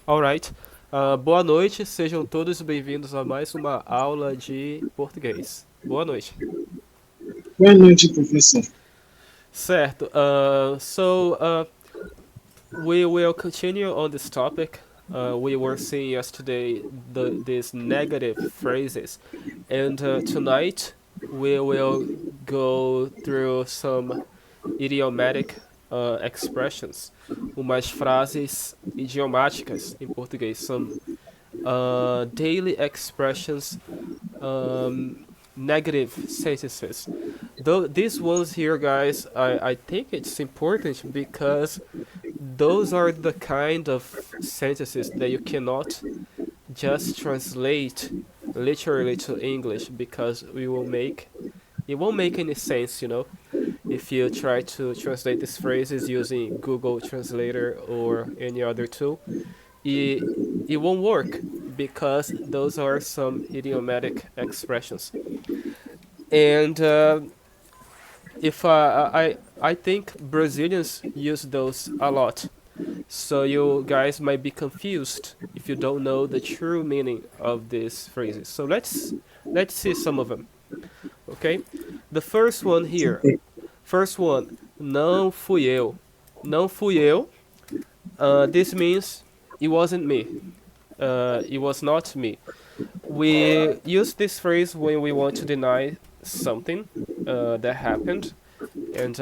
Alright. Boa noite, sejam todos bem-vindos a mais uma aula de português. Boa noite. Boa noite, professor. Certo. We will continue on this topic. We were seeing yesterday these negative phrases, and tonight we will go through some idiomatic expressions, umas frases idiomáticas em português. Some daily expressions, negative sentences. Though these ones here, guys, I think it's important because those are the kind of sentences that you cannot just translate literally to English because it won't make any sense, if you try to translate these phrases using Google Translator or any other tool. It won't work because those are some idiomatic expressions. And if I think Brazilians use those a lot. So you guys might be confused if you don't know the true meaning of these phrases. So let's see some of them. Okay? The first one here. Okay. First one, não fui eu. Não fui eu. This means it wasn't me. It was not me. We use this phrase when we want to deny something that happened, and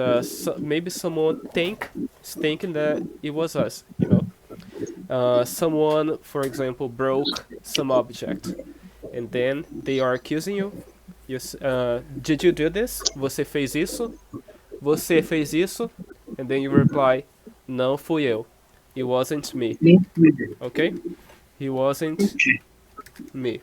maybe someone is thinking that it was us. Someone, for example, broke some object, and then they are accusing you. Did you do this? Você fez isso? Você fez isso? And then you reply, não fui eu. It wasn't me. Não fui. Okay? It wasn't Ok. me.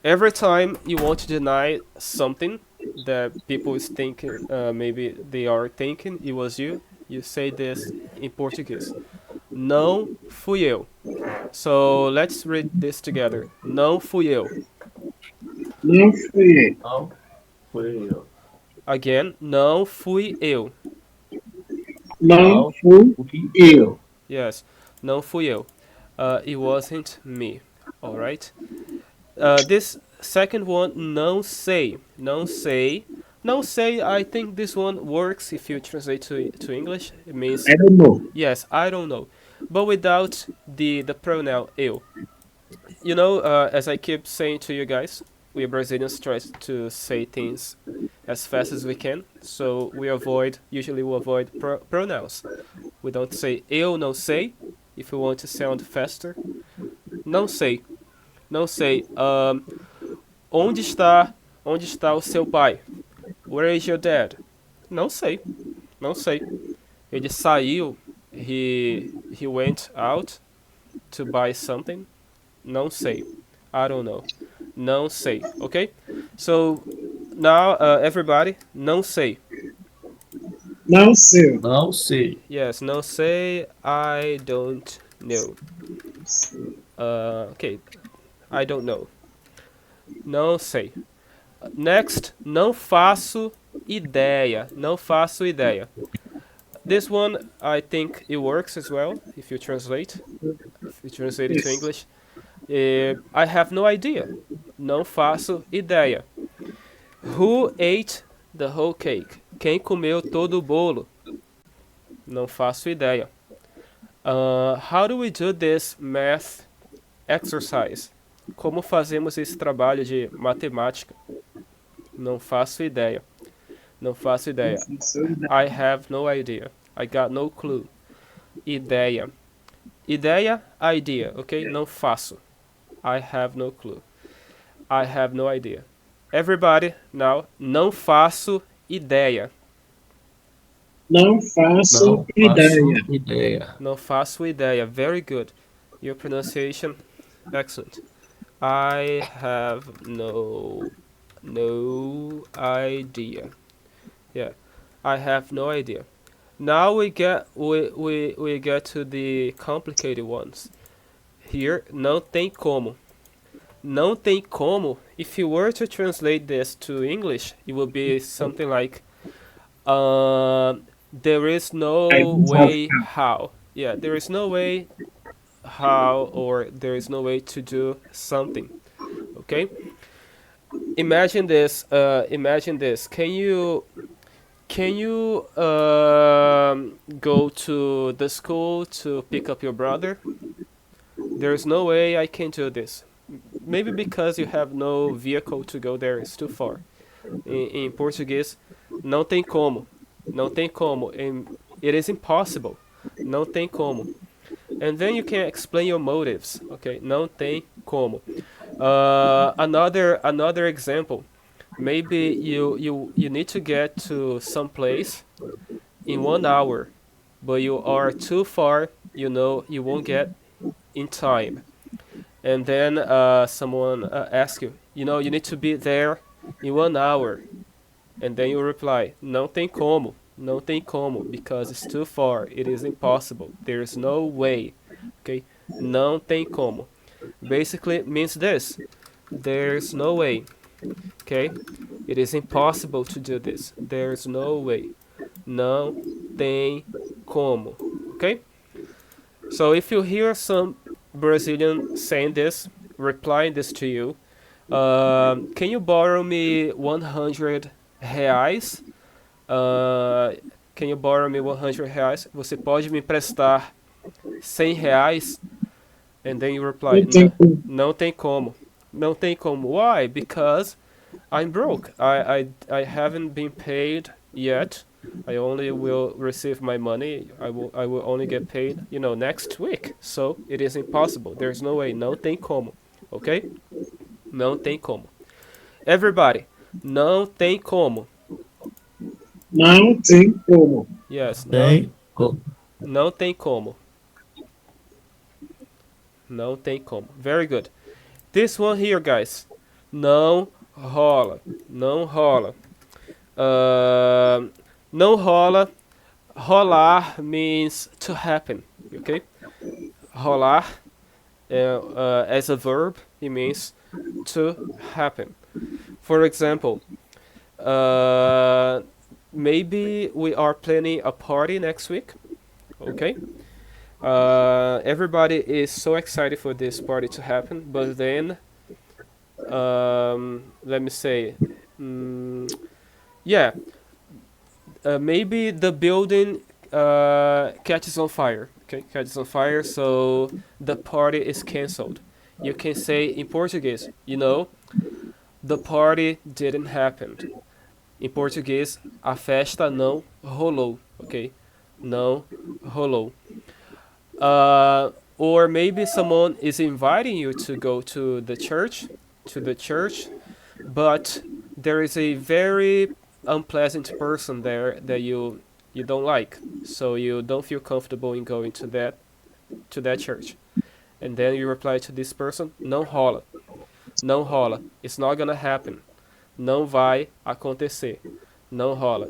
Every time you want to deny something that people is thinking, maybe they are thinking it was you, you say this in Portuguese. Não fui eu. So let's read this together. Não fui eu. Não fui eu. Não, fui eu. Again, não fui eu. Não Não fui fui eu. eu. Yes, não fui eu. It wasn't me. All right. This second one, não sei. Não sei. Não sei, I think this one works if you translate to English. It means, I don't know. yes, I don't know. But without the pronoun eu. As I keep saying to you guys, we Brazilians try to say things as fast as we can. So usually we avoid pronouns. We don't say eu não sei if we want to sound faster. Não sei. Não sei. Onde está o seu pai? Where is your dad? Não sei. Não sei. Ele saiu. He went out to buy something. Não sei. I don't know. Não sei. Okay? So now everybody, não sei. Não sei. Não sei. Yes, não sei. I don't know. Okay. I don't know. Não sei. Next, não faço ideia. Não faço ideia. This one, I think it works as well if you translate. If you translate it to Yes. English. I have no idea. Não faço ideia. Who ate the whole cake? Quem comeu todo o bolo? Não faço ideia. How do we do this math exercise? Como fazemos esse trabalho de matemática? Não faço ideia. Não faço ideia. I have no idea. I got no clue. Ideia. Ideia, idea, ok? Não faço. I have no clue. I have no idea. Everybody, now, não faço ideia. Não faço Não ideia. faço ideia. Não faço ideia. Very good. Your pronunciation, excellent. I have no idea. Yeah, I have no idea. Now we get to the complicated ones. Here, não tem como. Não tem como. If you were to translate this to English, it would be something like, there is no I don't way have. how. Yeah, there is no way how, or there is no way to do something. Okay? Imagine this. Imagine this. Can you go to the school to pick up your brother? There's no way I can do this. Maybe because you have no vehicle to go there, it's too far. Em português, não tem como. Não tem como. It is impossible. Não tem como. And then you can explain your motives. Okay, não tem como. Another example. Maybe you need to get to some place in 1 hour, but you are too far. You know you won't get in time. And then someone asks you, you need to be there in 1 hour. And then you reply, não tem como, não tem como, because it's too far, it is impossible, there is no way. Okay, não tem como. Basically means this, there's no way. Okay, it is impossible to do this, there's no way. Não tem como. Okay, so if you hear some Brazilian saying this, replying this to you, can you borrow me 100 reais? Can you borrow me 100 reais? Você pode me emprestar 100 reais? And then you reply, Não tem como. não tem como. Não tem como. Why? Because I'm broke. I haven't been paid yet. I only will receive my money. I will only get paid, next week. So it is impossible. There's no way. Não tem como. Okay? Não tem como. Everybody, não tem como. Não tem como. Yes, Tem como. não tem como. Não tem como. Very good. This one here, guys. Não rola. Não rola. Não rola. Rolar means to happen. Okay? Rolar, as a verb, it means to happen. For example, maybe we are planning a party next week. Okay? Everybody is so excited for this party to happen, but then, let me say, yeah, maybe the building catches on fire. Okay, catches on fire, so the party is cancelled. You can say in Portuguese, the party didn't happen. Em português, a festa não rolou. Okay, não rolou. Or maybe someone is inviting you to go to the church, but there is a very unpleasant person there that you don't like, so you don't feel comfortable in going to that church. And then you reply to this person, não rola. Não rola. It's not gonna happen. Não vai acontecer. Não rola.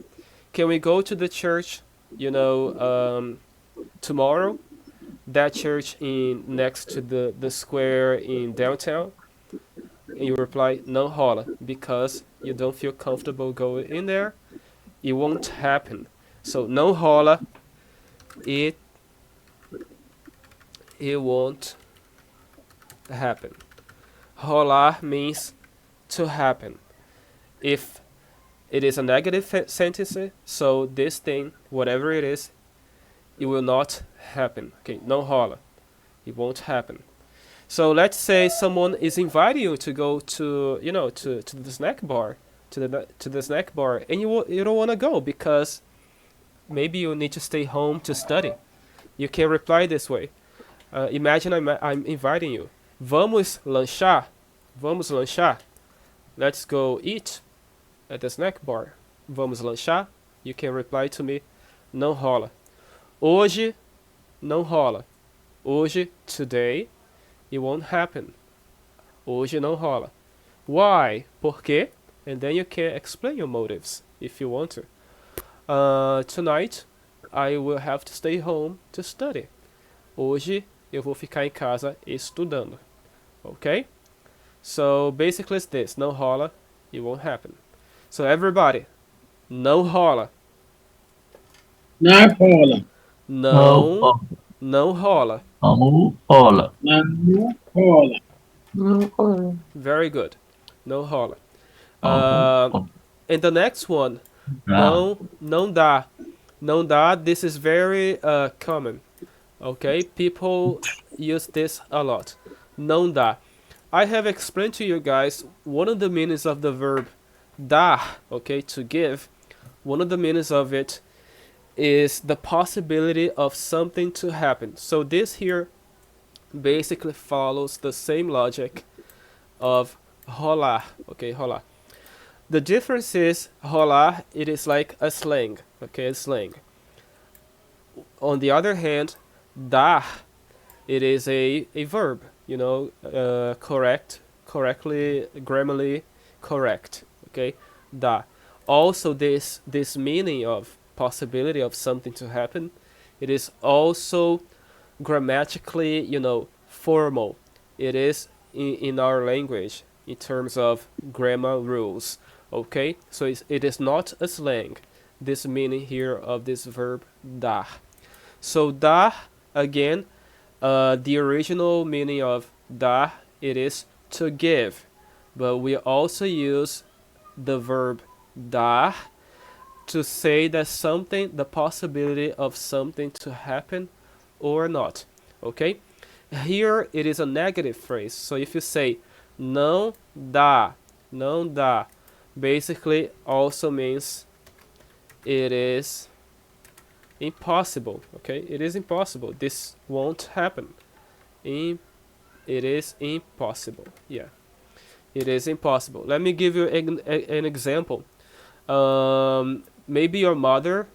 Can we go to the church, tomorrow? That church next to the square in downtown? And you reply, não rola, because you don't feel comfortable going in there. It won't happen. So, não rola, it won't happen. Rolar means to happen. If it is a negative sentence, so this thing, whatever it is, it will not happen. Okay, não rola. It won't happen. So let's say someone is inviting you to go to the snack bar, to the snack bar, and you don't want to go because maybe you need to stay home to study. You can reply this way. Imagine I'm inviting you. Vamos lanchar. Vamos lanchar. Let's go eat at the snack bar. Vamos lanchar. You can reply to me. Não rola. Hoje não rola. Hoje, today, it won't happen. Hoje não rola. Why? Por quê? And then you can explain your motives if you want to. Tonight, I will have to stay home to study. Hoje, eu vou ficar em casa estudando. Okay? So, basically it's this. Não rola, it won't happen. So, everybody, não rola. Não rola. Não rola. Não rola. Não rola. Não rola. Very good. Não rola. Não rola. And the next one, Ah, não dá. Não dá, this is very common. Okay, people use this a lot. Não dá. I have explained to you guys one of the meanings of the verb dar, okay, to give. One of the meanings of it is the possibility of something to happen. So this here basically follows the same logic of rolar, okay, rolar. The difference is rolar, it is like a slang, okay, a slang. On the other hand, dar, it is a verb, you know, correctly, grammarly correct, okay, dar. Also, this meaning of possibility of something to happen, it is also grammatically, you know, formal. It is in our language in terms of grammar rules. Okay, so it is not a slang. This meaning here of this verb dar. So dar again, the original meaning of dar, it is to give, but we also use the verb dar to say that something, the possibility of something to happen or not. Okay? Here it is a negative phrase. So if you say não dá, basically also means it is impossible. Okay? It is impossible. This won't happen. It is impossible. Yeah. It is impossible. Let me give you an example. Maybe your mother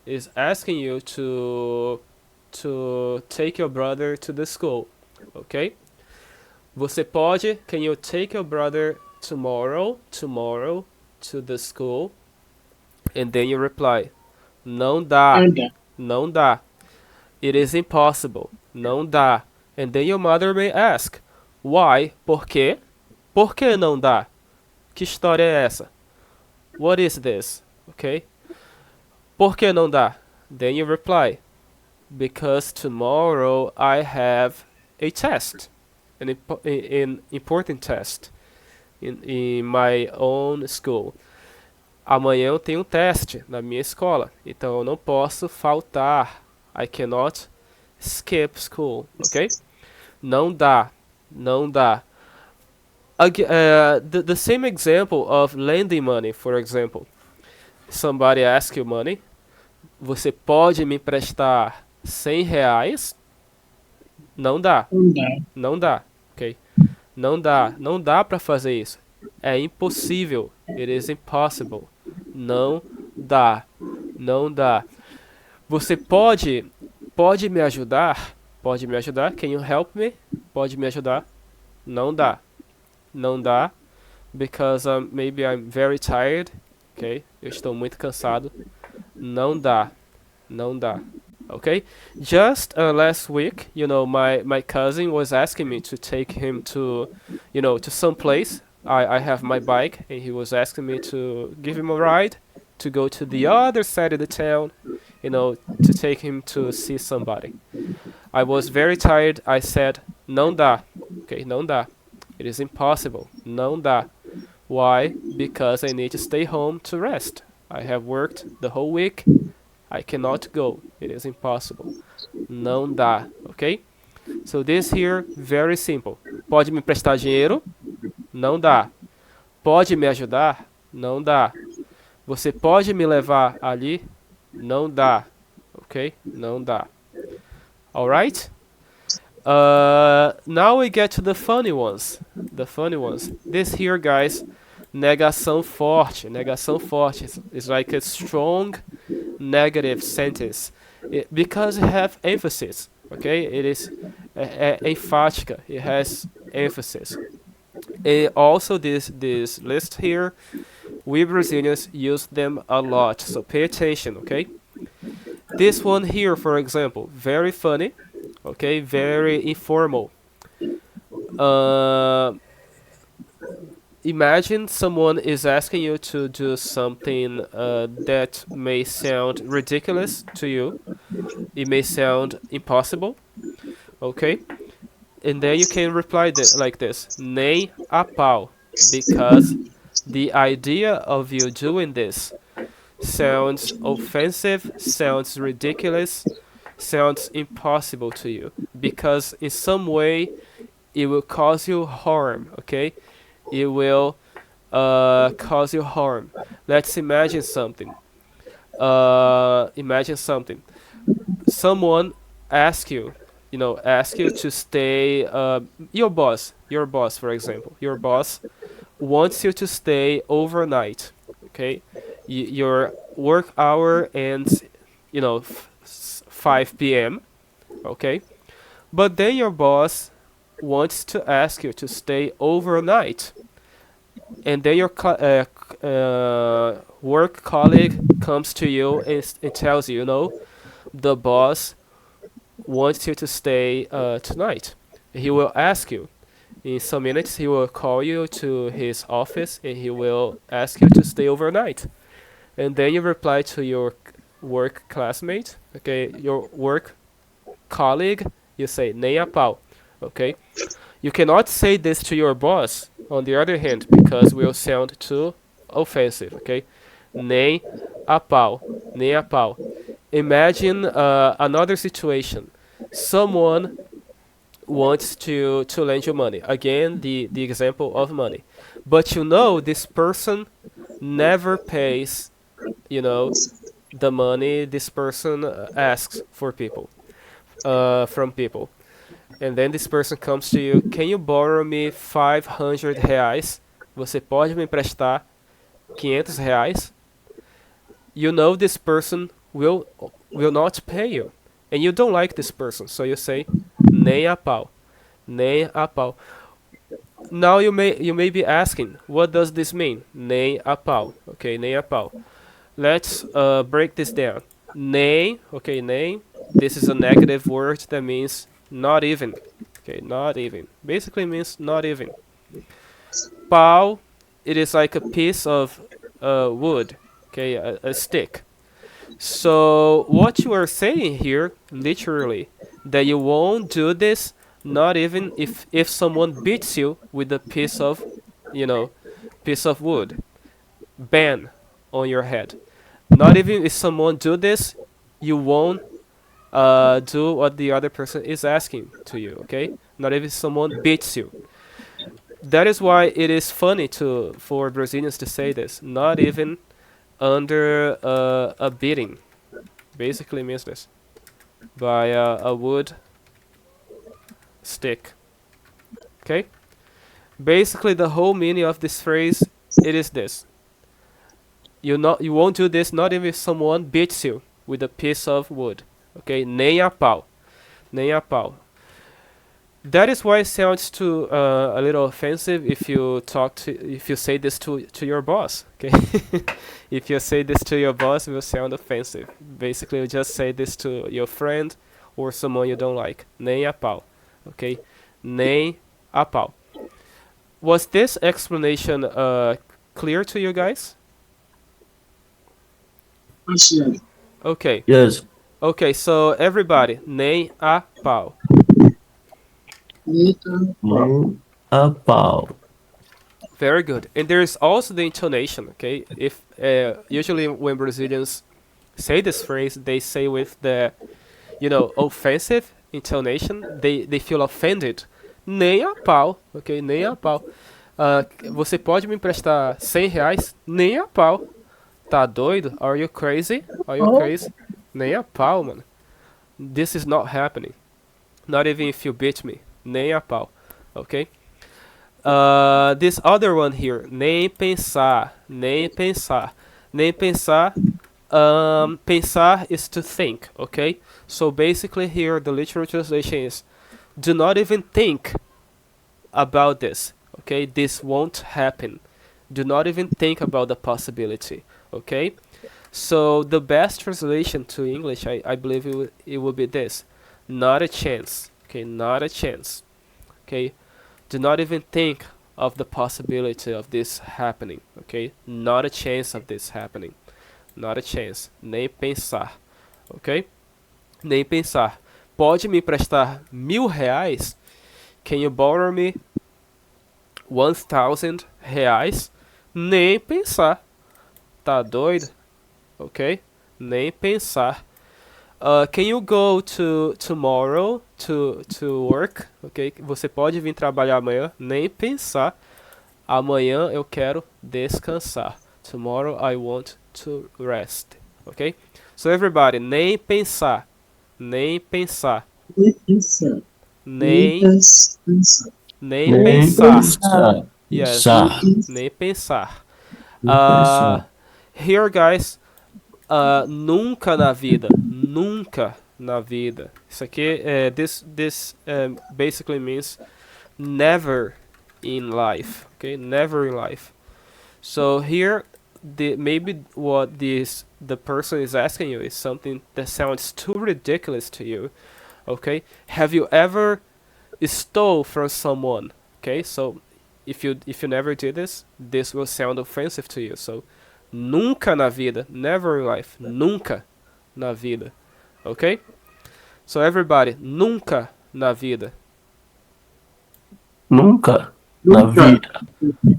is asking you to take your brother to the school, okay? Você pode, can you take your brother tomorrow to the school? And then you reply, não dá, Anda. não dá. It is impossible, não dá. And then your mother may ask, why? Por quê? Por que não dá? Que história é essa? What is this? Okay? Por que não dá? Then you reply, because tomorrow I have a test, an important test in my own school. Amanhã eu tenho um teste na minha escola, então eu não posso faltar. I cannot skip school, okay? Não dá, não dá. The same example of lending money, for example. Somebody asks you money. Você pode me emprestar R$ 100? Não dá, Anda. não dá, ok? Não dá para fazer isso. É impossível. It is impossible. Não dá, não dá. Você pode me ajudar? Pode me ajudar? Can you help me? Pode me ajudar? Não dá, não dá. Because maybe I'm very tired, ok? Eu estou muito cansado. Não dá, não dá. Okay, just last week, you know, my cousin was asking me to take him to, you know, to some place. I have my bike, and he was asking me to give him a ride to go to the other side of the town, you know, to take him to see somebody. I was very tired. I said, não dá. Okay, não dá. It is impossible. Não dá. Why? Because I need to stay home to rest. I have worked the whole week. I cannot go. It is impossible. Não dá, ok? So this here, very simple. Pode me emprestar dinheiro? Não dá. Pode me ajudar? Não dá. Você pode me levar ali? Não dá, ok? Não dá. Alright? Now we get to the funny ones. The funny ones. This here, guys, negação forte. Negação forte is like a strong negative sentence because it have emphasis. Okay, it is enfática. It has emphasis. And also, this list here, we Brazilians use them a lot. So pay attention. Okay, this one here, for example, very funny. Okay, very informal. Imagine someone is asking you to do something that may sound ridiculous to you. It may sound impossible. Okay? And then you can reply like this, nem a pau, because the idea of you doing this sounds offensive, sounds ridiculous, sounds impossible to you, because in some way it will cause you harm, okay? It will cause you harm. Let's imagine something. Imagine something. Someone ask you, ask you to stay. Your boss, for example, your boss wants you to stay overnight. Okay, your work hour ends, 5 p.m. Okay, but then your boss wants to ask you to stay overnight, and then your work colleague comes to you and tells you, the boss wants you to stay tonight. He will ask you. In some minutes, he will call you to his office and he will ask you to stay overnight. And then you reply to your work classmate, okay, your work colleague, you say, nem a pau, okay? You cannot say this to your boss, on the other hand, because it will sound too offensive, okay? Nem a pau, nem a pau. Imagine another situation. Someone wants to lend you money. Again, the example of money. But this person never pays, the money this person asks for people, from people. And then this person comes to you, can you borrow me 500 reais? Você pode me emprestar 500 reais? This person will not pay you. And you don't like this person, so you say, nem a pau, nem a pau. Now you may be asking, what does this mean? Nem a pau, okay, nem a pau. Let's break this down. Nem, okay, nem. This is a negative word that means not even. Okay, not even. Basically means not even. Pau, it is like a piece of wood, okay, a stick. So what you are saying here, literally, that you won't do this, not even if someone beats you with a piece of, piece of wood, ban on your head. Not even if someone do this, you won't do what the other person is asking to you. Okay, not even if someone beats you. That is why it is funny for Brazilians to say this. Not even under a beating, basically means this, by a wood stick. Okay, basically the whole meaning of this phrase, it is this: you won't do this, not even if someone beats you with a piece of wood. Okay, nem a pau, nem a pau. That is why it sounds too a little offensive if you say this to your boss. Okay, if you say this to your boss, it will sound offensive. Basically, you just say this to your friend or someone you don't like. Nem a pau. Okay, nem a pau. Was this explanation clear to you guys? Okay. Yes. Okay, so everybody, nem a pau. Nem a pau. Very good. And there's also the intonation, okay? If usually when Brazilians say this phrase, they say with the, offensive intonation. They feel offended. Nem a pau, ok? Nem a pau. Você pode me emprestar 100 reais? Nem a pau. Tá doido? Are you crazy? Are you crazy? Nem a pau, mano. This is not happening. Not even if you beat me. Nem a pau. Okay? This other one here. Nem pensar. Nem pensar. Nem pensar. Pensar is to think. Okay? So basically here the literal translation is, do not even think about this. Okay? This won't happen. Do not even think about the possibility. Okay? So the best translation to English, I believe it will be this. Not a chance. Okay? Not a chance. Okay? Do not even think of the possibility of this happening. Okay? Not a chance of this happening. Not a chance. Nem pensar. Okay? Nem pensar. pode me emprestar R$ 1.000? Can you borrow me R$ 1,000? Nem pensar. Tá doido? Ok? Nem pensar. Can you go tomorrow to work? Ok? Você pode vir trabalhar amanhã? Nem pensar. Amanhã eu quero descansar. Tomorrow I want to rest. Ok? So everybody, nem pensar. Nem pensar. Nem pensar. Nem Nem, pensar. nem Nem pensar. pensar. Yes, Pensar. nem pensar. Nem pensar. Here, guys, nunca na vida. Nunca na vida. Isso aqui, this basically means never in life. Okay, never in life. So here, maybe what the person is asking you is something that sounds too ridiculous to you. Okay, have you ever stole from someone? Okay, so if you never did this will sound offensive to you. So nunca na vida, never in life, nunca na vida. Okay? So everybody, nunca na vida. Nunca na Nunca. vida.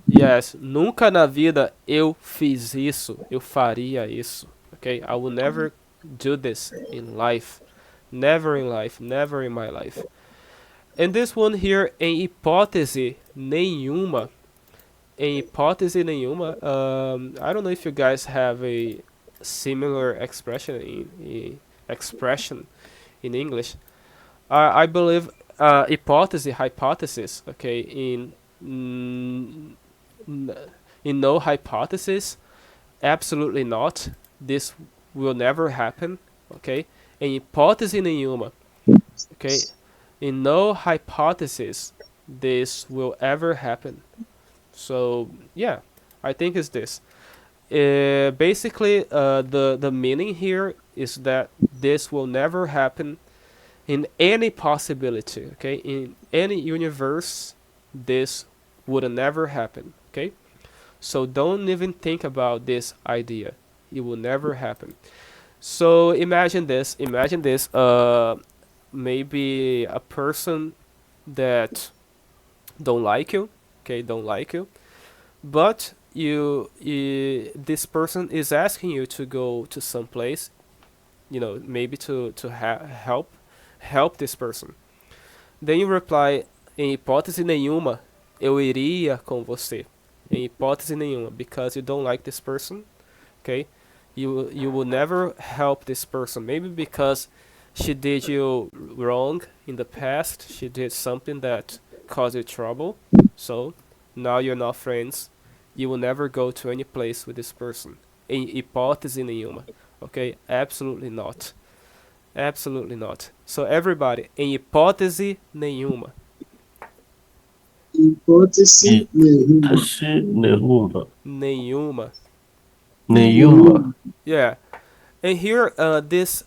Yes, nunca na vida eu fiz isso, eu faria isso. Okay? I will never do this in life. Never in life, never in my life. And this one here, em hipótese nenhuma. Em hipótese nenhuma, I don't know if you guys have a similar expression in English. I believe hypothesis, okay, in no hypothesis, absolutely not. This will never happen, okay? Em hipótese nenhuma, okay? In no hypothesis, this will ever happen. So yeah, I think it's this. Basically, the meaning here is that this will never happen in any possibility. Okay, in any universe, this would never happen. Okay, so don't even think about this idea. It will never happen. So imagine this. Imagine this. Maybe a person that don't like you. Okay, don't like you, but this person is asking you to go to some place, maybe to help this person. Then you reply, em hipótese nenhuma eu iria com você. Em hipótese nenhuma, because you don't like this person. Okay, you will never help this person, maybe because she did you wrong in the past, she did something that caused you trouble, so now you're not friends. You will never go to any place with this person. Em hipótese nenhuma. Okay? Absolutely not. Absolutely not. So everybody, em hipótese nenhuma. Hipótese nenhuma. Nenhuma. Nenhuma. Nenhuma. Yeah. And here, this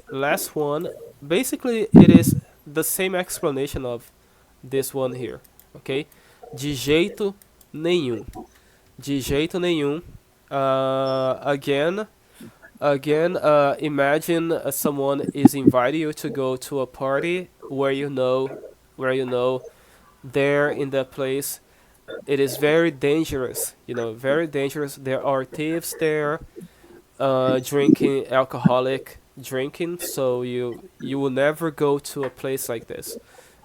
last one, basically it is the same explanation of this one here. Okay? De jeito nenhum. De jeito nenhum. Again, imagine someone is inviting you to go to a party where you know there in that place it is very dangerous. Very dangerous. There are thieves there, drinking alcoholic drinking. So you will never go to a place like this.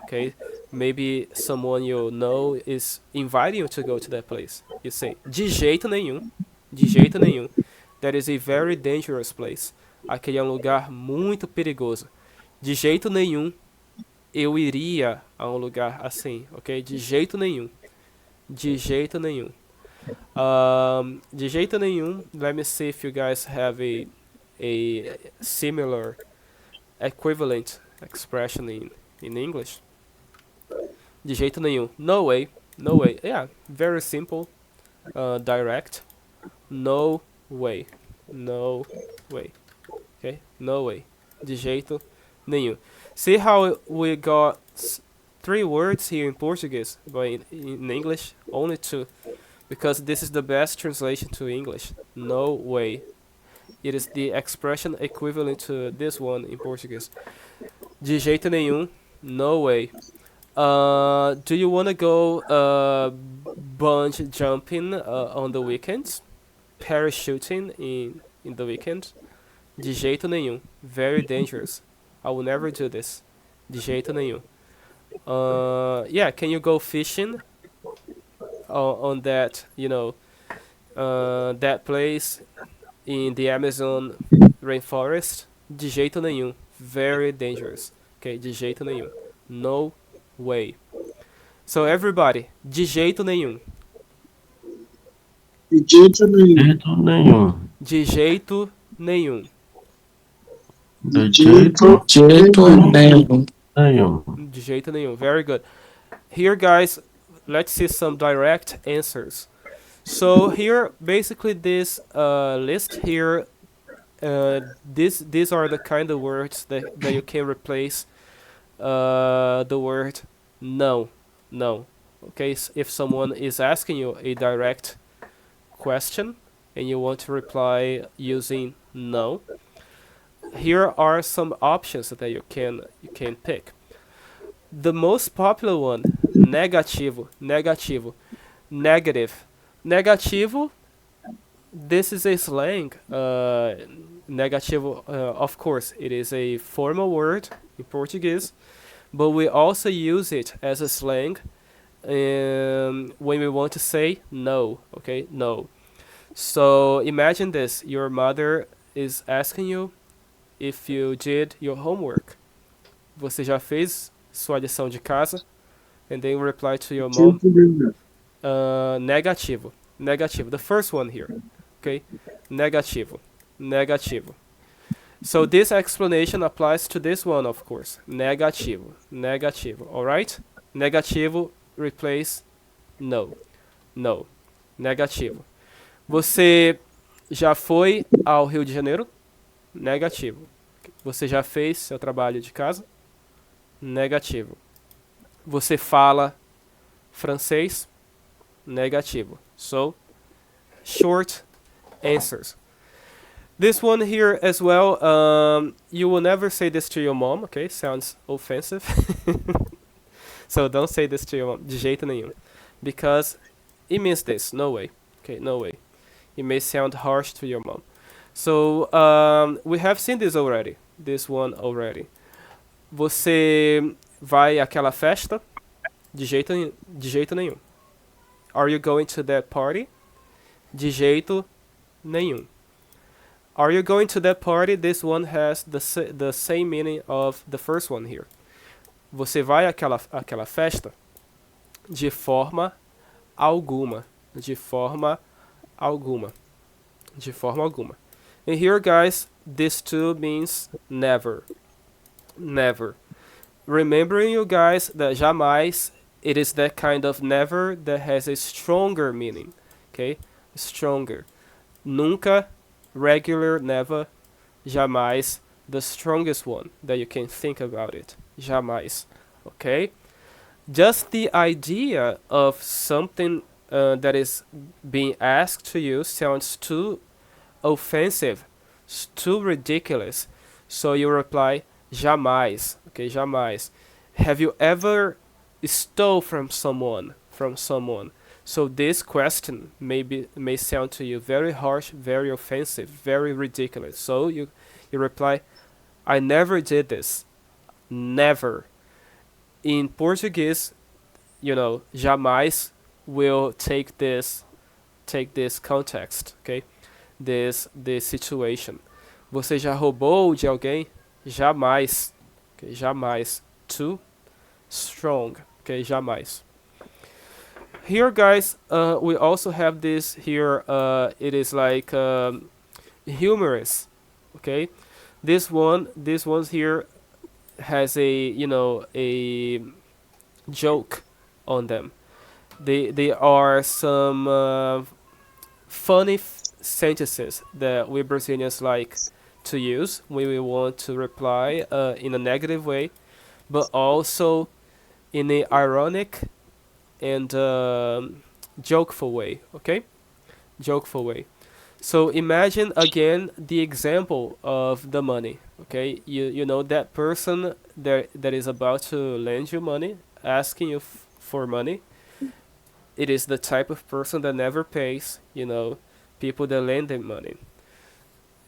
Okay, maybe someone you know is inviting you to go to that place. You say, de jeito nenhum, de jeito nenhum. That is a very dangerous place. Aquele é um lugar muito perigoso. De jeito nenhum, eu iria a um lugar assim, ok? De jeito nenhum. De jeito nenhum. De jeito nenhum, let me see if you guys have a similar equivalent expression in English. De jeito nenhum. No way. No way. Yeah, very simple. Direct. No way. No way. Okay? No way. De jeito nenhum. See how we got 3 words here in Portuguese, but in English, only 2. Because this is the best translation to English. No way. It is the expression equivalent to this one in Portuguese. De jeito nenhum. No way. Do you want to go bungee jumping on the weekends? Parachuting in the weekend? De jeito nenhum. Very dangerous. I will never do this. De jeito nenhum. Yeah, can you go fishing on that, that place in the Amazon rainforest? De jeito nenhum. Very dangerous. Okay, de jeito nenhum. No way. So everybody, de jeito nenhum. De jeito nenhum. Jeito nenhum. De jeito nenhum. De jeito nenhum. nenhum. De jeito nenhum. Very good. Here, guys, let's see some direct answers. So here, basically, this list here, these are the kind of words that you can replace the word no. No. Okay, if someone is asking you a direct question and you want to reply using no, here are some options that you can pick. The most popular one, negativo, negativo, negative. Negativo, this is a slang. Negativo, of course, it is a formal word in Portuguese, but we also use it as a slang when we want to say no, okay? No. So imagine this, your mother is asking you if you did your homework. Você já fez sua lição de casa? And then you reply to your mom, Jeito nenhum. negativo, negativo. The first one here, okay? Negativo, negativo. So this explanation applies to this one, of course. Negativo, negativo, alright? Negativo, replace no, no, negativo. Você já foi ao Rio de Janeiro? Negativo. Você já fez seu trabalho de casa? Negativo. Você fala francês? Negativo. So, short answers. This one here as well, you will never say this to your mom, okay? Sounds offensive. So don't say this to your mom, de jeito nenhum. Because it means this, no way. Okay, no way. It may sound harsh to your mom. So, we have seen this already. This one already. Você vai àquela festa? De jeito nenhum. Are you going to that party? De jeito nenhum. Are you going to that party? This one has the same meaning of the first one here. Você vai àquela festa? De forma alguma. De forma alguma. De forma alguma. And here, guys, this too means never. Never. Remembering, you guys, that jamais, it is that kind of never that has a stronger meaning. Okay? Stronger. Nunca, regular, never, jamais, the strongest one that you can think about it. Jamais. Okay? Just the idea of something that is being asked to you sounds too offensive, too ridiculous. So you reply, jamais. Okay, jamais. Have you ever stole from someone? From someone. So this question may sound to you very harsh, very offensive, very ridiculous. So you reply, I never did this. Never. In Portuguese, jamais will take this context, okay? This situation. Você já roubou de alguém? Jamais. Okay, jamais. Too strong. Okay, jamais. Here, guys, we also have this here. It is like humorous. Okay, this one here has a joke on them. They are some funny sentences that we Brazilians like to use when we want to reply in a negative way, but also in a ironic and jokeful way. Okay, jokeful way. So imagine again the example of the money. Okay, you know that person that is about to lend you money, asking you for money. It is the type of person that never pays. People that lend them money.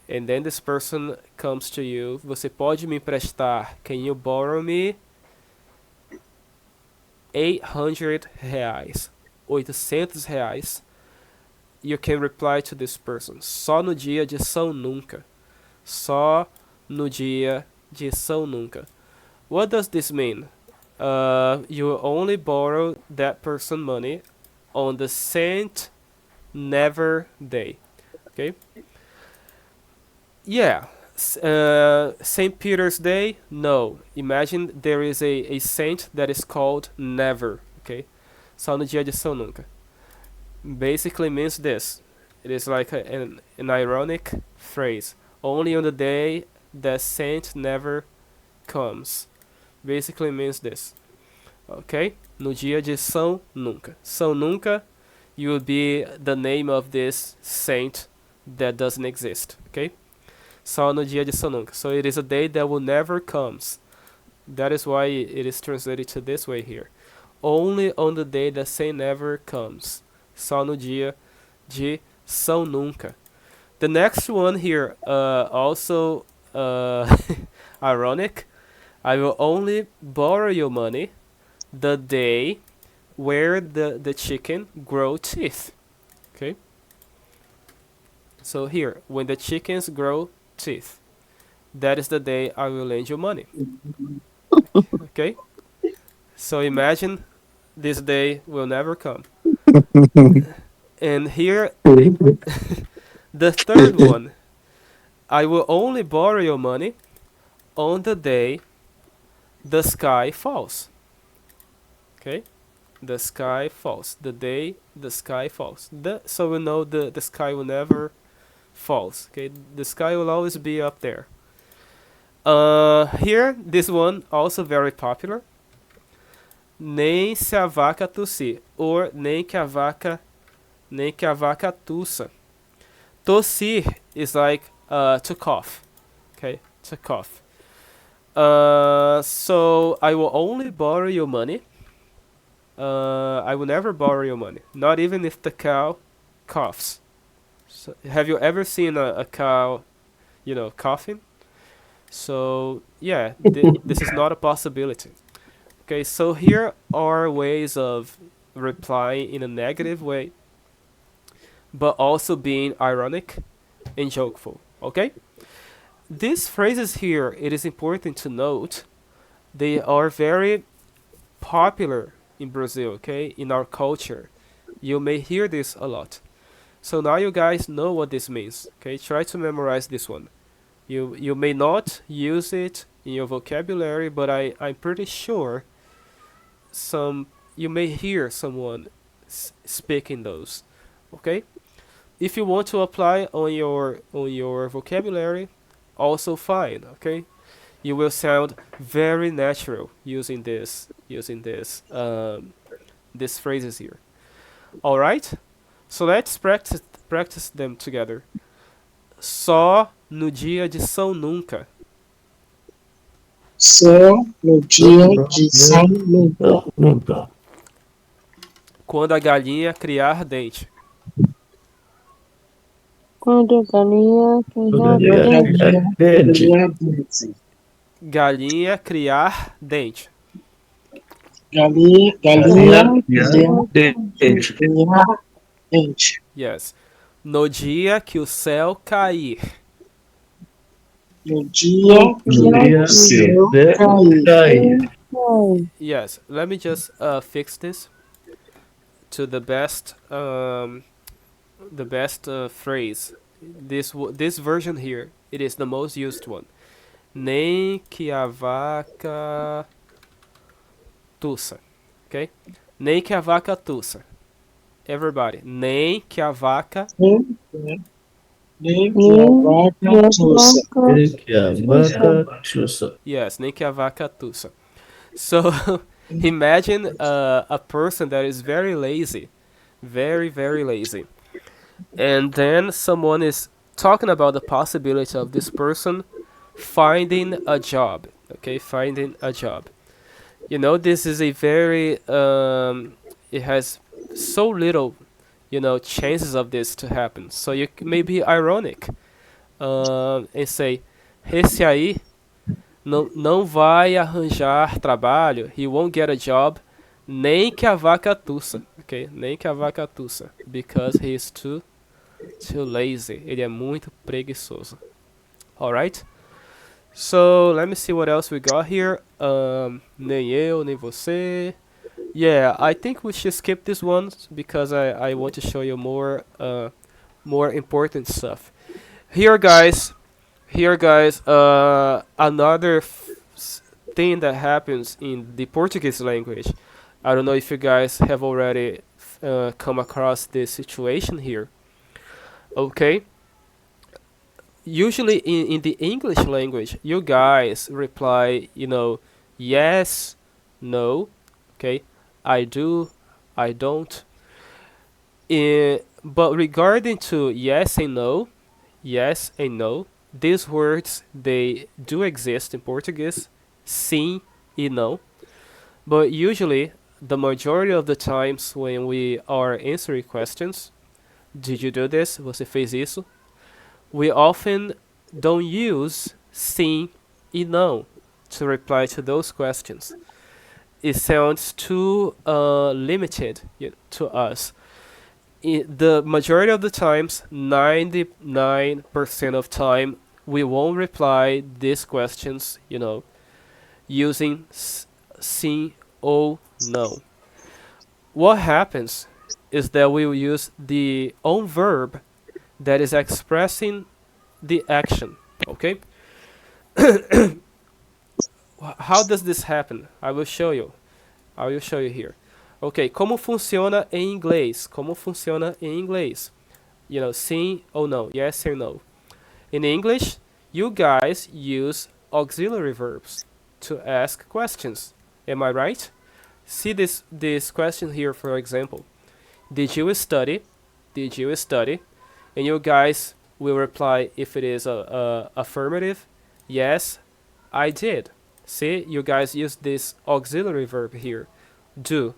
And then this person comes to you. Você pode me emprestar? Can you borrow me 800 reais? 800 reais. You can reply to this person. Só no dia de São Nunca. Só no dia de São Nunca. What does this mean? You only borrow that person money on the Saint Never Day. Okay? Yeah. St. Peter's Day? No. Imagine there is a saint that is called Never. Okay? Só no dia de São Nunca. Basically means this. It is like an ironic phrase. Only on the day that saint never comes. Basically means this. Okay? No dia de São Nunca. São Nunca, you will be the name of this saint that doesn't exist. Okay? Só no dia de São Nunca. So it is a day that will never comes. That is why it is translated to this way here. Only on the day that saint never comes. Só no dia de São Nunca. The next one here, also ironic. I will only borrow your money the day where the chicken grow teeth. Okay? So here, when the chickens grow teeth, that is the day I will lend you money. Okay? So imagine this day will never come. And here, the third one, I will only borrow your money on the day the sky falls. Okay? The sky falls. The day the sky falls. So we know the sky will never falls. Okay? The sky will always be up there. Here, this one also very popular. Nem se a vaca tossir, or nem que a vaca tussa. Tossir is like to cough. Okay, to cough. So I will only borrow your money. I will never borrow your money, not even if the cow coughs. So, have you ever seen a cow, coughing? So yeah, this is not a possibility. Okay, so here are ways of replying in a negative way, but also being ironic and jokeful. Okay? These phrases here, it is important to note, they are very popular in Brazil, okay? In our culture. You may hear this a lot. So now you guys know what this means, okay? Try to memorize this one. You may not use it in your vocabulary, but I'm pretty sure you may hear someone speaking those. Okay? If you want to apply on your vocabulary, also fine. Okay? You will sound very natural using these phrases here. All right? So let's practice them together. Só no dia de São Nunca. Só no dia de São Nunca. Nunca. Quando a galinha criar dente. Quando a galinha criar dente. Galinha criar dente. Galinha criar dente. Yes. No dia que o céu cair. No dia que o céu cair. Yes. Let me just fix this to the best phrase. This version here, it is the most used one. Nem que a vaca tussa. Okay? Nem que a vaca tussa. Everybody. Nem que a vaca. Nem que a vaca tussa. Yes, nem que a vaca tussa. So imagine a person that is very lazy, very, very lazy. And then someone is talking about the possibility of this person finding a job. Okay, finding a job. This is a very it has so little, chances of this to happen. So you may be ironic and say, esse aí não vai arranjar trabalho. He won't get a job. Nem que a vaca tussa. Ok? Nem que a vaca tussa. Because he is too lazy. Ele é muito preguiçoso. Alright? So, let me see what else we got here. Nem eu, nem você. Yeah, I think we should skip this one because I want to show you more important stuff. Here, guys. Another thing that happens in the Portuguese language. I don't know if you guys have already come across this situation here. Okay. Usually in the English language, you guys reply, yes, no, okay, I do, I don't. But regarding to yes and no, these words, they do exist in Portuguese, sim e não. But usually, the majority of the times when we are answering questions, did you do this? Você fez isso? We often don't use sim e não to reply to those questions. It sounds too limited to us. The majority of the times, 99% of time, we won't reply these questions, using sim or no. What happens is that we will use the own verb that is expressing the action. Okay? How does this happen? I will show you here. Ok, como funciona em inglês? Sim ou não, yes or no. In English, you guys use auxiliary verbs to ask questions. Am I right? See this question here, for example. Did you study? And you guys will reply if it is a affirmative. Yes, I did. See, you guys use this auxiliary verb here. Do.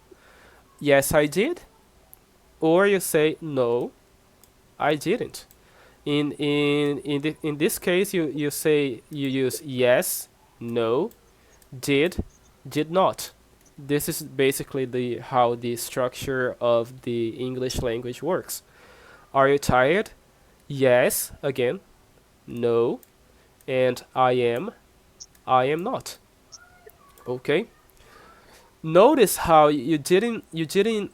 Yes, I did. Or you say no, I didn't. In this case, you use yes, no, did not. This is basically how the structure of the English language works. Are you tired? Yes, again. No, and I am not. Okay. Notice how you didn't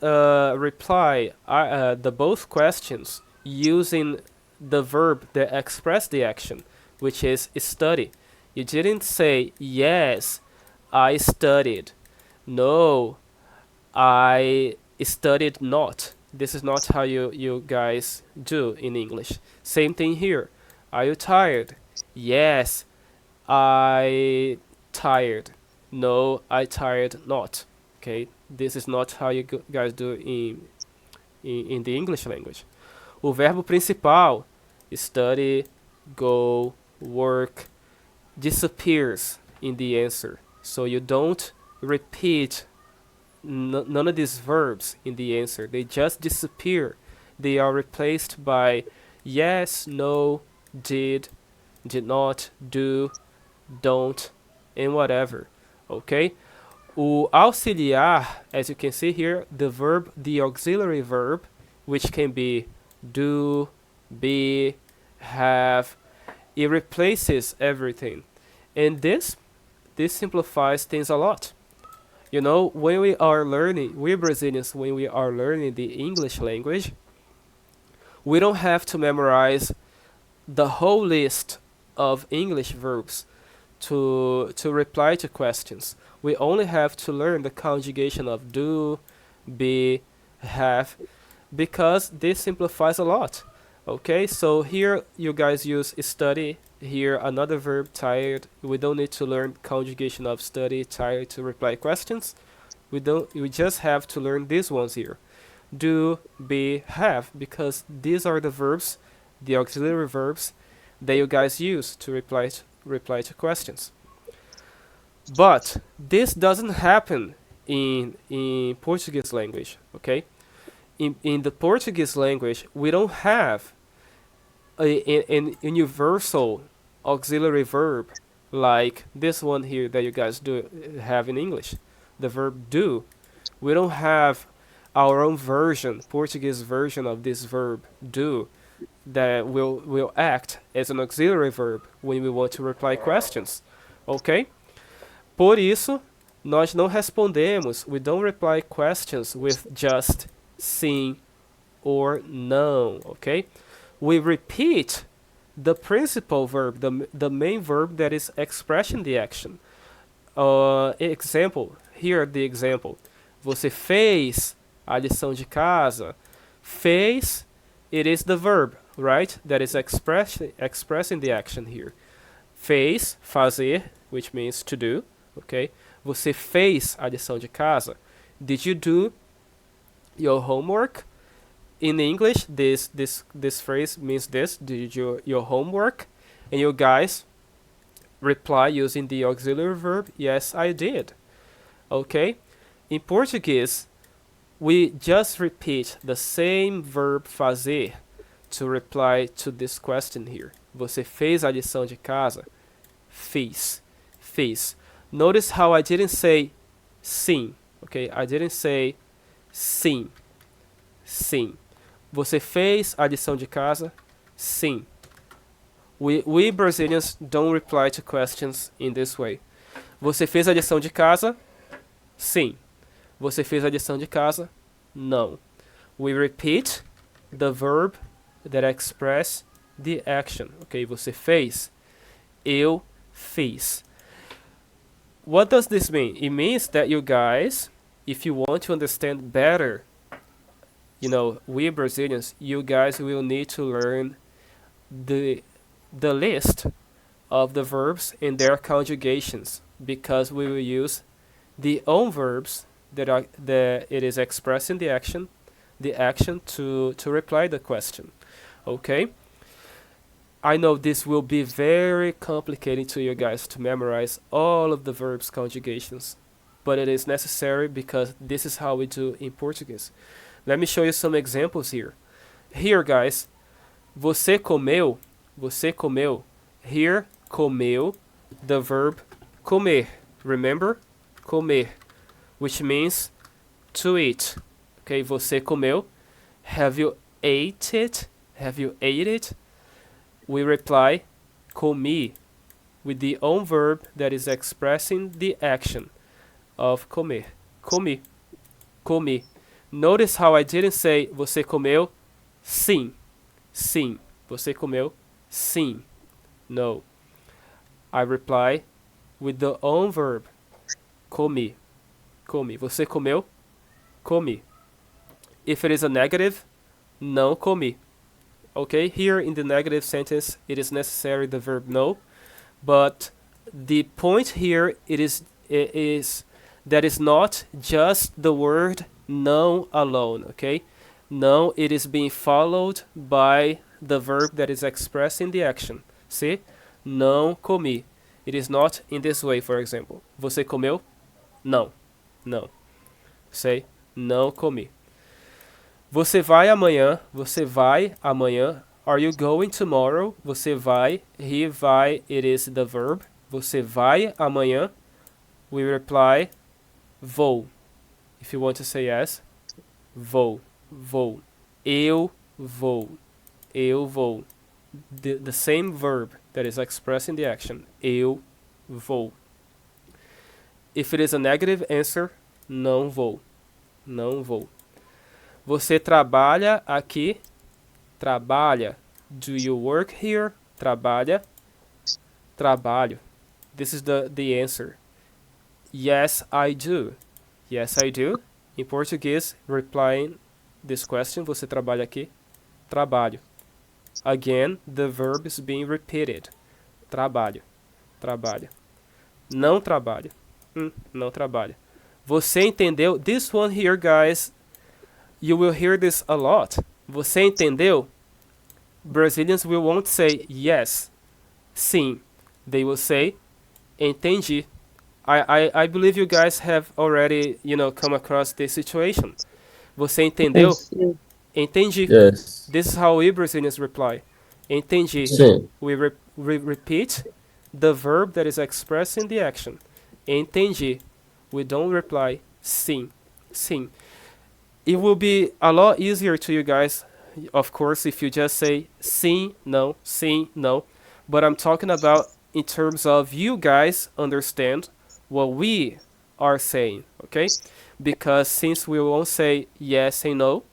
reply the both questions using the verb that express the action, which is study. You didn't say yes, I studied. No, I studied not. This is not how you guys do in English. Same thing here. Are you tired? Yes, I tired. No, I tired not. Okay, this is not how you guys do in the English language. O verbo principal, study, go, work, disappears in the answer. So you don't repeat none of these verbs in the answer. They just disappear. They are replaced by yes, no, did not, do, don't, and whatever. Okay? O auxiliar, as you can see here, the auxiliary verb, which can be do, be, have, it replaces everything. And this simplifies things a lot. When we Brazilians, when we are learning the English language, we don't have to memorize the whole list of English verbs to reply to questions. We only have to learn the conjugation of do, be, have, because this simplifies a lot. Okay, so here you guys use study. Here another verb, tired. We don't need to learn conjugation of study, tired to reply questions. We just have to learn these ones here. Do, be, have, because these are the verbs, the auxiliary verbs that you guys use to reply reply to questions. But this doesn't happen in Portuguese language, okay? In the Portuguese language, we don't have an universal auxiliary verb like this one here that you guys do have in English, the verb do. We don't have our own version, Portuguese version of this verb do, that will act as an auxiliary verb when we want to reply questions, ok? Por isso, nós não respondemos, we don't reply questions with just sim or não, ok? We repeat the principal verb, the main verb that is expressing the action. Example, here the example. Você fez a lição de casa. Fez, it is the verb, right? That is expressing the action here. Fez, fazer, which means to do, okay? Você fez a lição de casa. Did you do your homework? In English, this phrase means this. Did you do your homework? And you guys reply using the auxiliary verb, yes, I did. Okay? In Portuguese, we just repeat the same verb fazer to reply to this question here. Você fez a lição de casa? Fiz. Fiz. Notice how I didn't say sim. Okay? I didn't say sim. Sim. Você fez a lição de casa? Sim. We Brazilians don't reply to questions in this way. Você fez a lição de casa? Sim. Você fez a lição de casa? Não. We repeat the verb that express the action. Ok? Você fez. Eu fiz. What does this mean? It means that you guys, if you want to understand better, you know, we Brazilians, you guys will need to learn the list of the verbs and their conjugations, because we will use the own verbs that it is expressing the action to reply the question. Okay? I know this will be very complicated to you guys to memorize all of the verbs conjugations, but it is necessary because this is how we do in Portuguese. Let me show you some examples here. Here, guys, você comeu, você comeu. Here, comeu, the verb comer. Remember? Comer, which means to eat. Okay, você comeu. Have you ate it? Have you ate it? We reply, comi, with the own verb that is expressing the action of comer. Comi, comi. Notice how I didn't say você comeu? Sim, sim. Você comeu? Sim. No. I reply with the own verb. Comi. Comi. Você comeu? Comi. If it is a negative, não comi. Okay, here in the negative sentence, it is necessary the verb no, but the point here is that is not just the word não alone, okay? Não, it is being followed by the verb that is expressing the action. See? Não comi. It is not in this way, for example. Você comeu? Não. Não. Say, não comi. Você vai amanhã? Você vai amanhã? Are you going tomorrow? Você vai. He, vai, it is the verb. Você vai amanhã? We reply, vou. If you want to say yes, vou. Vou. Eu vou. Eu vou. The same verb that is expressing the action. Eu vou. If it is a negative answer, não vou. Não vou. Você trabalha aqui? Trabalha. Do you work here? Trabalha. Trabalho. This is the answer. Yes, I do. Yes, I do. In Portuguese, replying this question, você trabalha aqui? Trabalho. Again, the verb is being repeated. Trabalho. Trabalho. Não trabalho. Não trabalho. Você entendeu? This one here, guys, you will hear this a lot. Você entendeu? Brazilians will won't say yes, sim. They will say, entendi. I believe you guys have already, come across this situation. Você entendeu? Yes. Entendi. Yes. This is how we Brazilians reply. Entendi. Sim. We repeat the verb that is expressed in the action. Entendi. We don't reply sim. Sim. It will be a lot easier to you guys, of course, if you just say sim, no, sim, no. But I'm talking about in terms of you guys understand what we are saying, okay? Because since we won't say yes and no,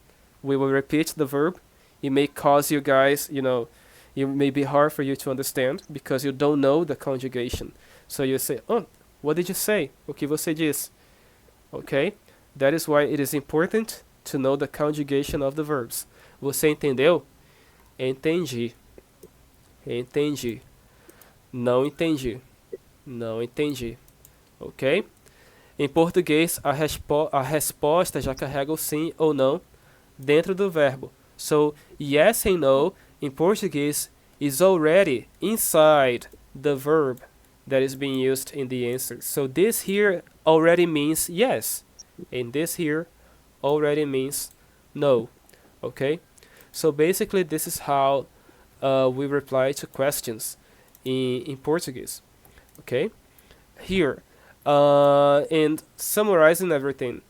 we will repeat the verb. It may cause you guys, it may be hard for you to understand because you don't know the conjugation. So you say, oh, what did you say? O que você disse? Okay? That is why it is important to know the conjugation of the verbs. Você entendeu? Entendi. Entendi. Não entendi. Não entendi. Ok? Em português, a resposta já carrega o sim ou não dentro do verbo. So, yes and no, in Portuguese, is already inside the verb that is being used in the answer. So this here already means yes, and this here already means no. Okay? So basically, this is how we reply to questions in Portuguese. Okay? Here, and summarizing everything,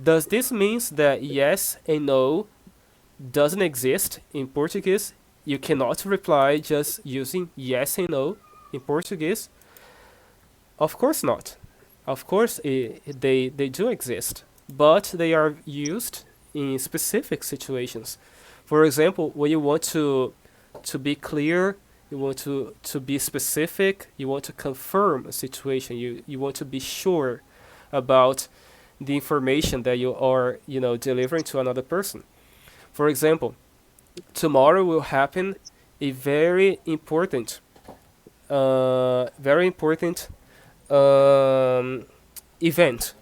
does this means that yes and no doesn't exist in Portuguese? You cannot reply just using yes and no in Portuguese? Of course not. Of course, they do exist, but they are used in specific situations. For example, when you want to be clear, you want to be specific, you want to confirm a situation, you want to be sure about the information that you are, delivering to another person. For example, tomorrow will happen a very important event.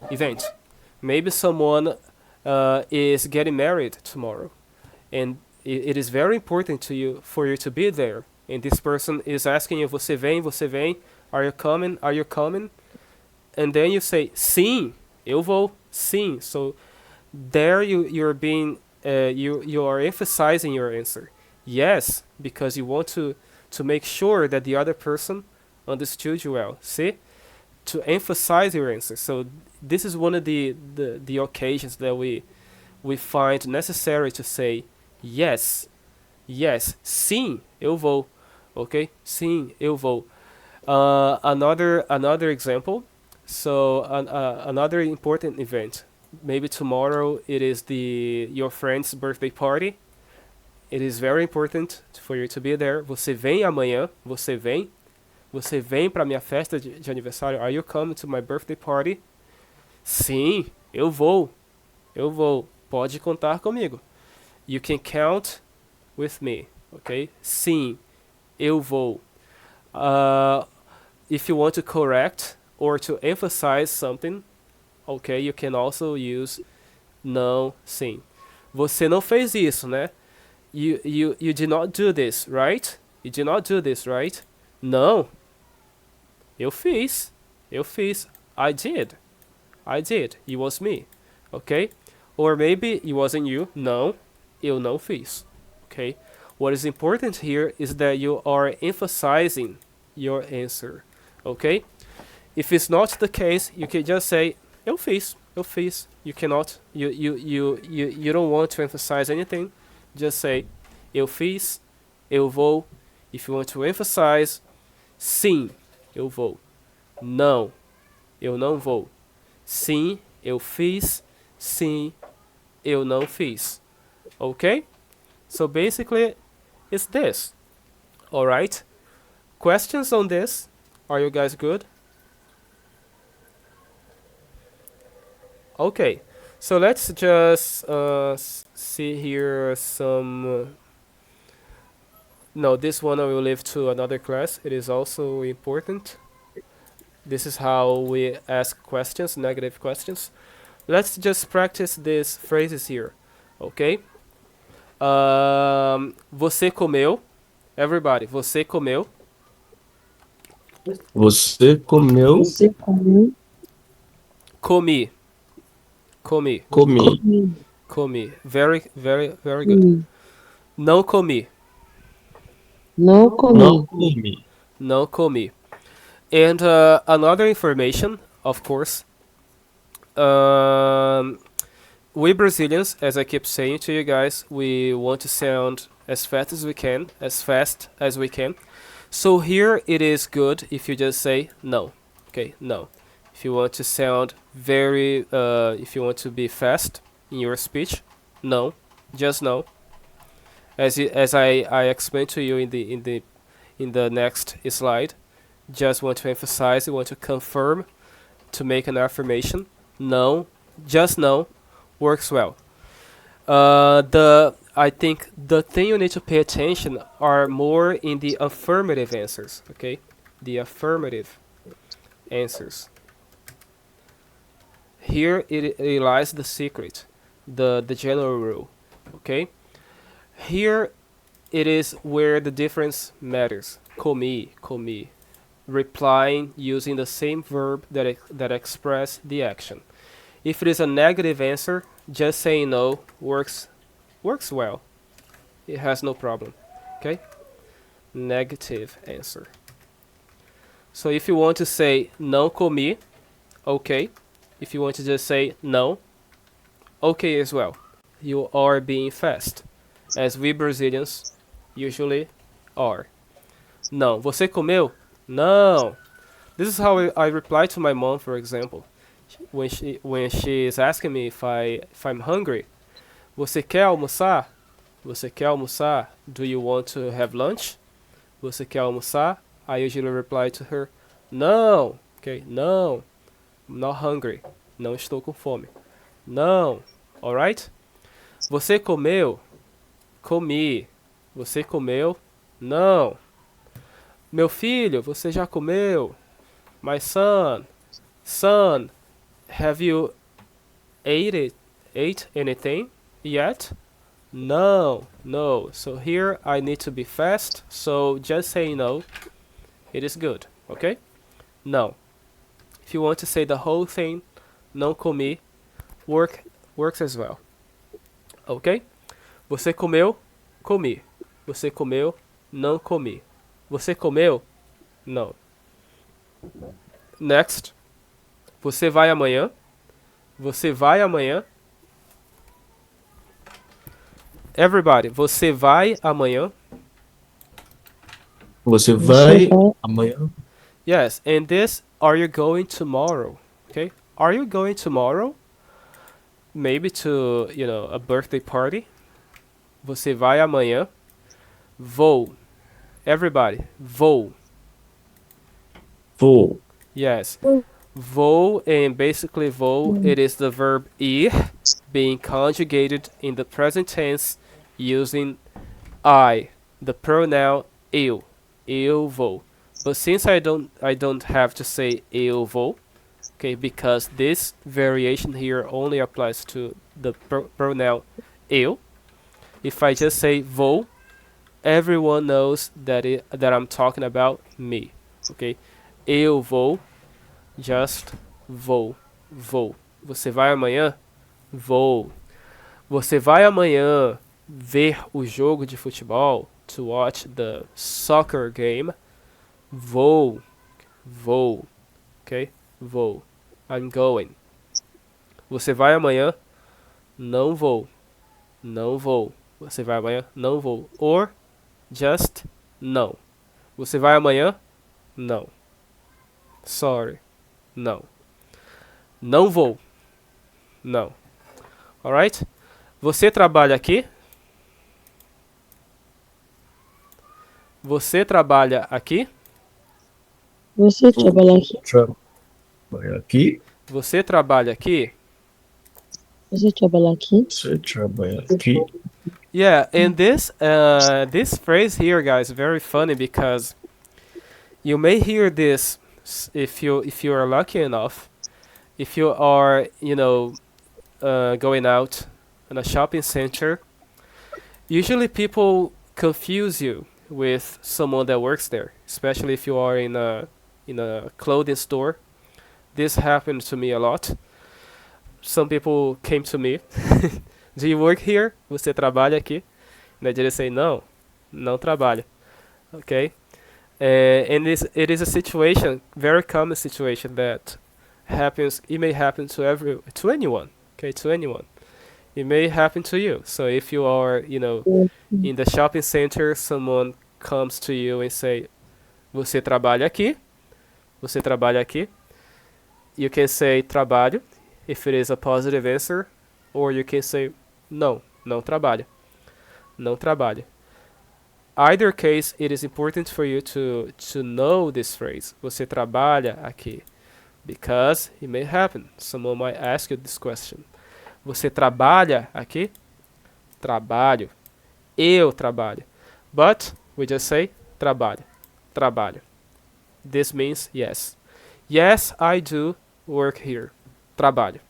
Maybe someone is getting married tomorrow, and it is very important to you for you to be there. And this person is asking you, você vem, você vem? Are you coming? Are you coming? And then you say, sim, eu vou, sim. So there you're being you are emphasizing your answer. Yes, because you want to make sure that the other person understood you well. See? To emphasize your answer. So this is one of the occasions that we find necessary to say yes. Yes, sim, eu vou. Okay? Sim, eu vou. Another example. So another important event. Maybe tomorrow it is your friend's birthday party. It is very important for you to be there. Você vem amanhã? Você vem? Você vem para minha festa de aniversário? Are you coming to my birthday party? Sim, eu vou. Eu vou. Pode contar comigo. You can count with me. Okay? Sim, eu vou. If you want to correct or to emphasize something, okay, you can also use não, sim. Você não fez isso, né? You did not do this, right? You did not do this, right? Não. Eu fiz. Eu fiz. I did. I did. It was me. Okay? Or maybe it wasn't you. Não. Eu não fiz. Okay? What is important here is that you are emphasizing your answer. Okay? If it's not the case, you can just say, eu fiz. Eu fiz. You cannot. You don't want to emphasize anything. Just say, eu fiz. Eu vou. If you want to emphasize, sim, eu vou. Não, eu não vou. Sim, eu fiz. Sim, eu não fiz. Okay? So basically, it's this. Alright? Questions on this? Are you guys good? Okay. So let's just see here some... No, this one I will leave to another class. It is also important. This is how we ask questions, negative questions. Let's just practice these phrases here, okay? Você comeu. Everybody, você comeu. Você comeu? Você comeu? Comi. Comi. Comi. Comi. Very, very, very good. Comi. Não comi. Não Não comi. comi. Não comi. And another information, of course. We Brazilians, as I keep saying to you guys, we want to sound as fast as we can, as fast as we can. So here it is good if you just say no. Okay, no. If you want to sound very, if you want to be fast in your speech, no, just no. As I explained to you in the next slide, just want to emphasize, want to confirm, to make an affirmation. No, just no, works well. I think the thing you need to pay attention are more in the affirmative answers. Okay, the affirmative answers. Here it lies the secret, the general rule. Okay, here it is where the difference matters. Comi, comi, replying using the same verb that express the action. If it is a negative answer, just saying no works well. It has no problem. Okay? Negative answer. So if you want to say não comi, okay. If you want to just say no, okay as well. You are being fast, as we Brazilians usually are. Não. Você comeu? Não. This is how I reply to my mom, for example, when she is asking me if I'm hungry. Você quer almoçar? Você quer almoçar? Do you want to have lunch? Você quer almoçar? I usually reply to her, no. Okay, no. I'm not hungry. Não estou com fome. Não. Alright? Você comeu? Comi. Você comeu? Não. Meu filho, você já comeu? My son. Son, have you ate anything yet? No, no. So here I need to be fast, so just say no. It is good, okay? No. If you want to say the whole thing, não comi, works as well. Okay? Você comeu? Comi. Você comeu? Não comi. Você comeu? Não. Next. Você vai amanhã? Você vai amanhã? Everybody, você vai amanhã? Você Você vai vai? amanhã? Yes, and this, are you going tomorrow? Okay? Are you going tomorrow? Maybe to, a birthday party? Você vai amanhã? Vou. Everybody, vou. Vou. Yes. Vou, and basically vou, it is the verb ir being conjugated in the present tense using I, the pronoun eu. Eu vou. But since I don't have to say eu vou, okay, because this variation here only applies to the pronoun eu. If I just say vou, everyone knows that I'm talking about me. Okay? Eu vou, just vou, vou. Você vai amanhã? Vou. Você vai amanhã ver o jogo de futebol? To watch the soccer game? Vou. Vou. Okay? Vou. I'm going. Você vai amanhã? Não vou. Não vou. Você vai amanhã? Não vou. Or just não. Você vai amanhã? Não. Sorry. Não. Não vou. Não. Alright? Você trabalha aqui? Você trabalha aqui? Você trabalha aqui? Trabalha aqui? Você trabalha aqui? Você trabalha aqui? Você trabalha aqui? Yeah, and this phrase here, guys, very funny because you may hear this if you are lucky enough, if you are going out in a shopping center. Usually people confuse you with someone that works there, especially if you are in a clothing store. This happened to me a lot. Some people came to me. Do you work here? Você trabalha aqui? And I didn't say no, não trabalho. Okay? And it is a situation, very common situation that happens. It may happen to anyone. Okay, to anyone. It may happen to you. So if you are, in the shopping center, someone comes to you and say, "Você trabalha aqui?" Você trabalha aqui? You can say trabalho if it is a positive answer, or you can say no, não trabalho. Não trabalho. Either case, it is important for you to know this phrase. Você trabalha aqui? Because it may happen. Someone might ask you this question. Você trabalha aqui? Trabalho. Eu trabalho. But we just say trabalho. Trabalho. This means yes. Yes, I do work here. Trabalho.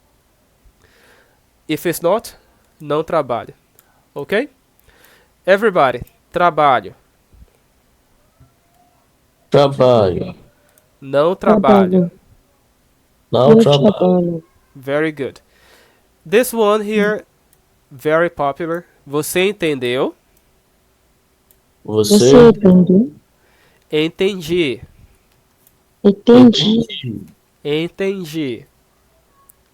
If it's not, não trabalho. Okay? Everybody, trabalho. Trabalho. Não trabalho. Não trabalho. Very good. This one here, very popular. Você entendeu? Você entendeu? Entendi. Entendi. Entendi.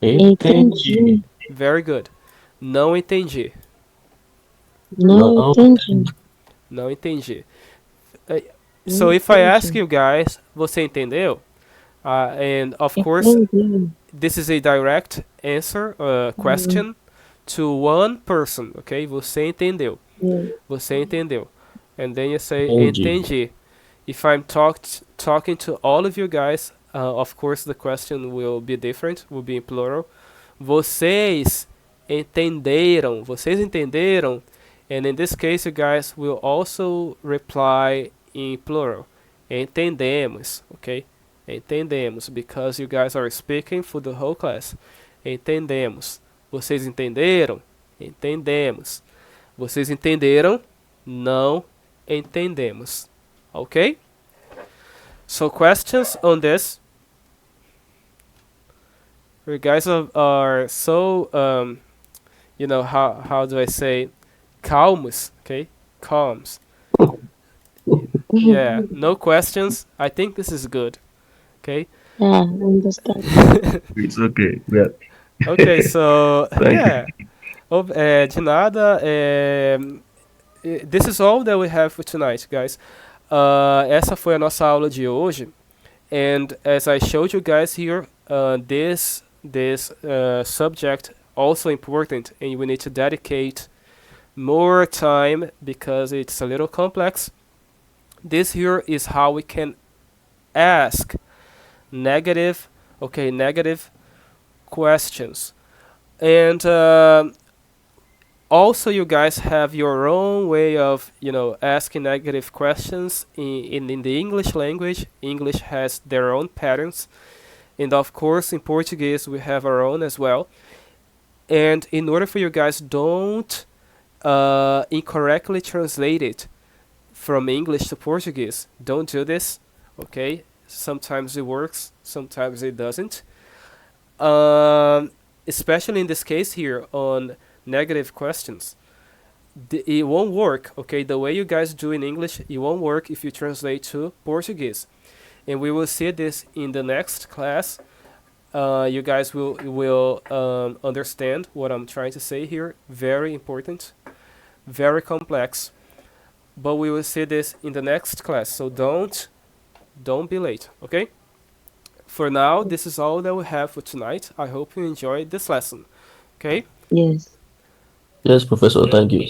entendi. Very good. Não entendi. Não entendi. Não entendi. So if I ask you guys, você entendeu? And of course, Entendi. this is a direct answer, question to one person, okay? Você entendeu. Você entendeu. And then you say, Entendi. entendi. If I'm talking to all of you guys, of course the question will be different, will be in plural. Vocês entenderam. Vocês entenderam? And in this case, you guys will also reply in plural. Entendemos, okay? Entendemos, because you guys are speaking for the whole class. Entendemos. Vocês entenderam? Entendemos. Vocês entenderam? Não entendemos. Okay? So questions on this? You guys are so, how do I say, calmos, okay? Calms. Yeah, no questions. I think this is good. Okay? Yeah, I understand. It's okay. Yeah. Okay, so, Thank yeah. De nada. This is all that we have for tonight, guys. Essa foi a nossa aula de hoje. And as I showed you guys here, this subject also important, and we need to dedicate more time because it's a little complex. This here is how we can ask negative questions. And also you guys have your own way of asking negative questions in the English language. English has their own patterns, and of course in Portuguese we have our own as well. And in order for you guys don't incorrectly translate it from English to Portuguese, don't do this, okay? Sometimes it works, sometimes it doesn't. Especially in this case here on negative questions, it won't work, okay? The way you guys do in English, it won't work if you translate to Portuguese. And we will see this in the next class. You guys will understand what I'm trying to say here. Very important, very complex. But we will see this in the next class, so don't be late, okay? For now, this is all that we have for tonight. I hope you enjoyed this lesson, okay? Yes. Yes, Professor. Thank you.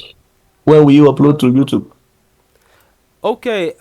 When will you upload to YouTube? Okay,